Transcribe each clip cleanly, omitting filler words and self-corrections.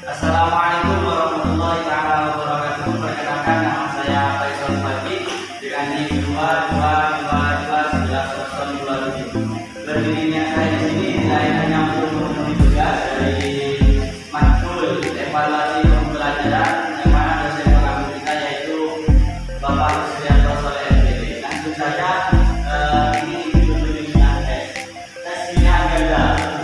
Assalamualaikum warahmatullahi wabarakatuh. Perkenalkan, nama saya Faisal Fakih dengan NIM 22221107. Berdirinya saya di sini tidak hanya untuk memenuhi tugas dari matkul evaluasi pembelajaran yang mana dosen pengambil kita yaitu Bapak Rusdianto Soleh MPD. Langsung saja, ini judulnya tes. Tes ini adalah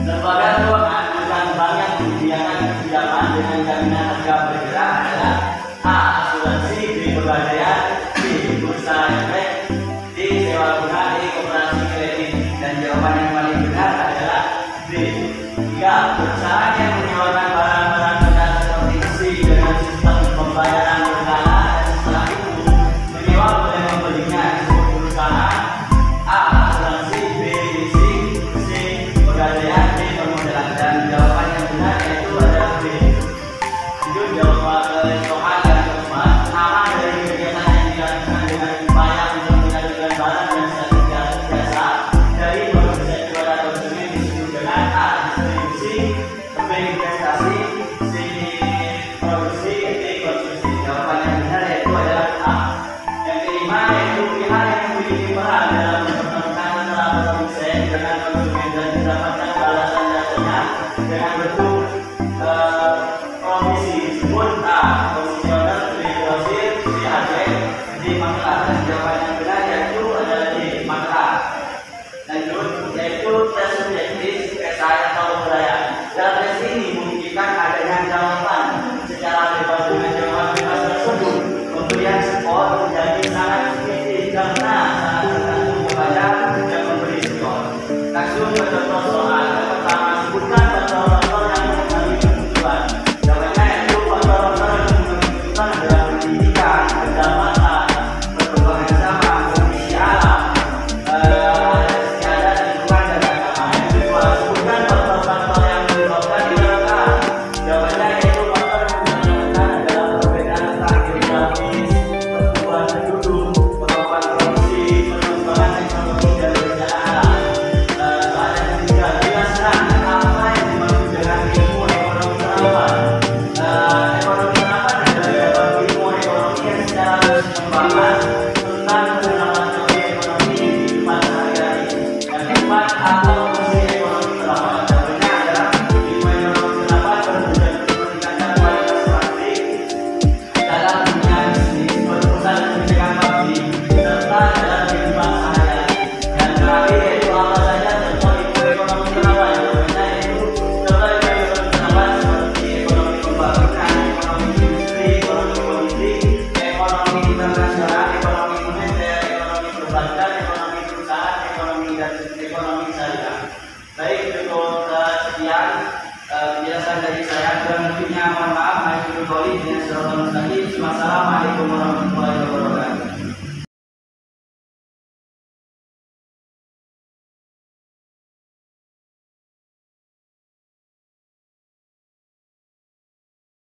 lembaga keuangan bukan bank yang menyediakan pinjaman dengan jaminan harga bergerak adalah A. Asuransi, B. Pegadaian, C. Bursa efek, D. Sewa guna, E. Koperasi kredit. Dan jawaban yang paling benar adalah B. 3. Perusahaan yang menyewakan barang-barang benda seperti besi dengan sistem pembayaran berkala dan setelah itu menyewa boleh membelinya disebut perusahaan A. Asuransi, B. Leasing, C. Pegadaian, dan jawaban yang benar yaitu adalah B. Lanjut jawab soal yang keempat. Nama dari kegiatan yang dilakukan dengan upaya untuk mengajukan barang dan jasa dari produsen kepada konsumen disebut dengan A. Distribusi, B. Investasi, C. Produksi, D. Konsumsi. Jawaban yang benar yaitu adalah A. Yang kelima yaitu pihak yang memiliki peran dalam mempertemukan antara produsen dengan konsumen dan mendapatkan balasan dengan bentuk komisi disebut A. Komisioner, B. Grosir, C. Agen, D. Maklar. Dan jawaban yang benar yaitu adalah D. Maklar. Lanjut yaitu tes subjektif esai atau uraian. Dalam tes ini memungkinkan adanya jawaban secara bebas dengan jawaban bebas tersebut. Pemberian skor menjadi sangat subjektif karena sangat tergantung kepada yang memberi skor. Langsung ke contoh soal. Yang pertama, sebutkan faktor-faktor yang mempengaruhi kebutuhan. Jawabannya yaitu faktor-faktor yang mempengaruhi kebutuhan adalah pendidikan, pendapatan, perkembangan zaman, kondisi alam, istiadat, lingkungan, dan agama. Yang kedua, sebutkan faktor-faktor yang menyebabkan kecelakaan. Jawabannya yaitu faktor yang menyebabkan adalah perbedaan letak geografis, pertumbuhan penduduk, kemampuan produksi, perkembangan teknologi, dan bencana alam. Baik, cukup sekian penjelasan dari saya. Kurang lebihnya mohon maaf. Wassalamualaikum warahmatullahi wabarakatuh.